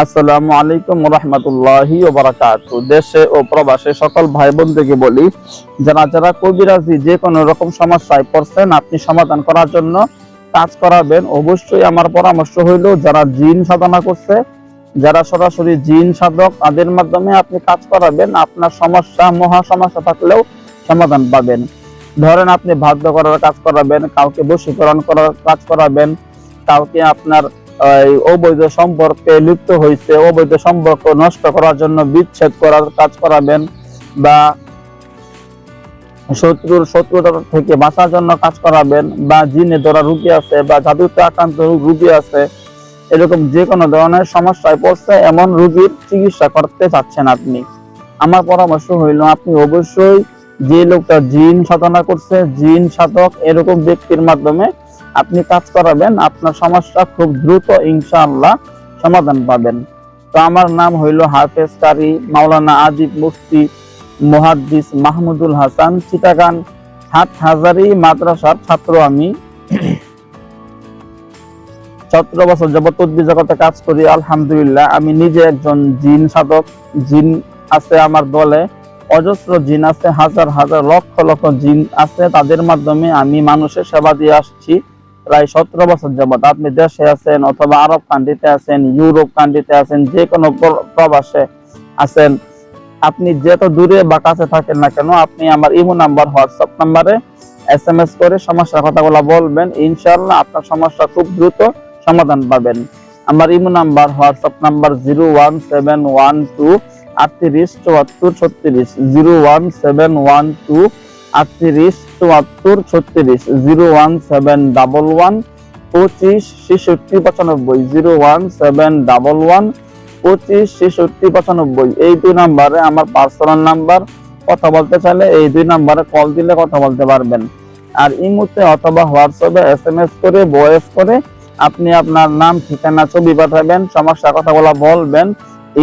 আসসালামু আলাইকুম ওয়া রাহমাতুল্লাহি ওয়া বারাকাতুহু। দেশে ও প্রবাসে সকল ভাই বোনদেরকে বলি, যারা কবিরাজি যে কোনো রকম সমস্যায় পড়ছেন, আপনি সমাধান করার জন্য কাজ করাবেন। অবশ্যই আমার পরামর্শ হইল, যারা জিন সাধনা করছে, যারা সরাসরি জিন সাধক, তাদের মাধ্যমে আপনি কাজ করাবেন। আপনার সমস্যা, মহা সমস্যা থাকলেও সমাধান পাবেন। ধরেন আপনি বাধ্য করার কাজ করাবেন, কাউকে বশীকরণ করার কাজ করাবেন, কাউকে আপনার অবৈধ সম্পর্কে লিপ্ত হয়েছে, অবৈধ সম্পর্ক নষ্ট করার জন্য বিচ্ছেদ করার কাজ করাবেন, বা শত্রুতা থেকে বাঁচার জন্য কাজ করাবেন, বা জিনে ধরা রোগী আছে, বা জাদুতে আক্রান্ত রোগী আছে, এরকম যে কোনো ধরনের সমস্যায় পড়ছে এমন রোগীর চিকিৎসা করতে চাচ্ছেন আপনি, আমার পরামর্শ হইল আপনি অবশ্যই যে লোকটা জিন সাধনা করছে, জিন সাধক, এরকম ব্যক্তির মাধ্যমে আপনি কাজ করাবেন। আপনার সমস্যা খুব দ্রুত ইনশাআল্লাহ সমাধান পাবেন। তো আমার নাম হইল হাফেজ কারি মাওলানা আজিব মুফতি মুহাদ্দিস মাহমুদুল হাসান, চিটাগাং হাটহাজারী মাদ্রাসার ছাত্র আমি। 17 বছর যাবত তদবির জগতে কাজ করি, আলহামদুলিল্লাহ। আমি নিজে একজন জিন সাধক। জিন আছে আমার দলে, অজস্র জিন আছে, হাজার হাজার লক্ষ লক্ষ জিন আছে। তাদের মাধ্যমে আমি মানুষের সেবা দিয়ে আসছি প্রায় 17 বছর যাবত। আপনি দেশে আছেন অথবা আরব কান্ট্রিতে আছেন, ইউরোপ কান্ট্রিতে আছেন, যে কোনো প্রবাসে আছেন, আপনি যত দূরে বা কাছে থাকেন না কেন, আপনি আমার ইমো নাম্বার, হোয়াটসঅ্যাপ নাম্বারে SMS করে সমস্যার কথাগুলো বলবেন। ইনশাআল্লাহ আপনার সমস্যা খুব দ্রুত সমাধান পাবেন। আমার ইমো নাম্বার, হোয়াটসঅ্যাপ নাম্বার 01712 38 74 36, 01712 38 74 36, 01711 25 66 95, 01711 25 66 95। এই দুই নাম্বারে আমার পার্সোনাল নাম্বার। কথা বলতে চাইলে এই দুই নাম্বারে কল দিলে কথা বলতে পারবেন। আর ইমোতে অথবা হোয়াটসঅ্যাপে SMS করে, ভয়েস করে আপনি আপনার নাম, ঠিকানা, ছবি পাঠাবেন, সমস্যার কথাগুলো বলবেন।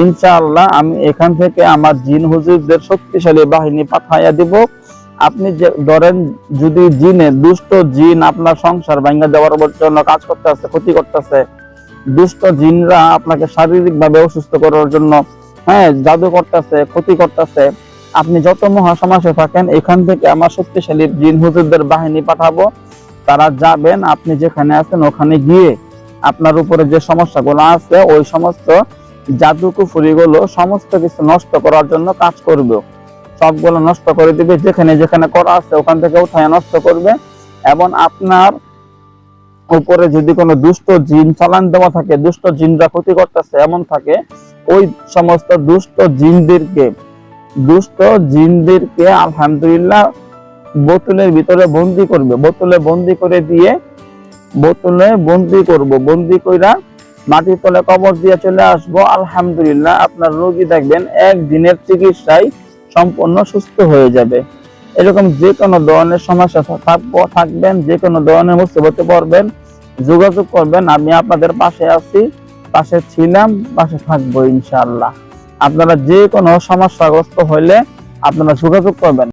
ইনশাআল্লাহ আমি এখান থেকে আমার জিন হুজুরদের শক্তিশালী বাহিনী পাঠাইয়া দিব। আপনি যে ধরেন, যদি জিনে, দুষ্ট জিন আপনার সংসার ভাঙা দেওয়ার জন্য কাজ করতেছে, ক্ষতি করতেছে, দুষ্ট জিনরা আপনাকে শারীরিক ভাবে অসুস্থ করার জন্য জাদু করতেছে, ক্ষতি করতেছে, আপনি যত মহা সমস্যায় থাকেন, এখান থেকে আমার শক্তিশালী জিন হুজুরদের বাহিনী পাঠাবো। তারা যাবেন, আপনি যেখানে আছেন ওখানে গিয়ে আপনার উপরে যে সমস্যাগুলো আছে, ওই সমস্ত জাদু কুফরিগুলো সমস্ত কিছু নষ্ট করার জন্য কাজ করবে। সবগুলো নষ্ট করে দিবে, যেখানে যেখানে করা আছে ওখান থেকে উঠায় নষ্ট করবে। এবং আপনার উপরে যদি কোনো দুষ্ট জিন চালান দেওয়া থাকে, দুষ্ট জিনরা ক্ষতি করতেছে এমন থাকে, ওই সমস্ত দুষ্ট জিনদেরকে আলহামদুলিল্লাহ বোতলের ভিতরে বন্দি করবে। বোতলে বন্দি করে দিয়ে, বন্দি কইরা মাটির তলে কবর দিয়ে চলে আসবো। আলহামদুলিল্লাহ আপনার রোগী দেখবেন একদিনের চিকিৎসায় সম্পূর্ণ সুস্থ হয়ে যাবে। এরকম যে কোনো ধরনের সমস্যা থাকবেন, যে কোনো ধরনের মুসিবতে পড়বেন, যোগাযোগ করবেন। আমি আপনাদের পাশে আছি, পাশে ছিলাম, পাশে থাকবো ইনশাআল্লাহ। আপনারা যে কোনো সমস্যাগ্রস্ত হইলে আপনারা যোগাযোগ করবেন।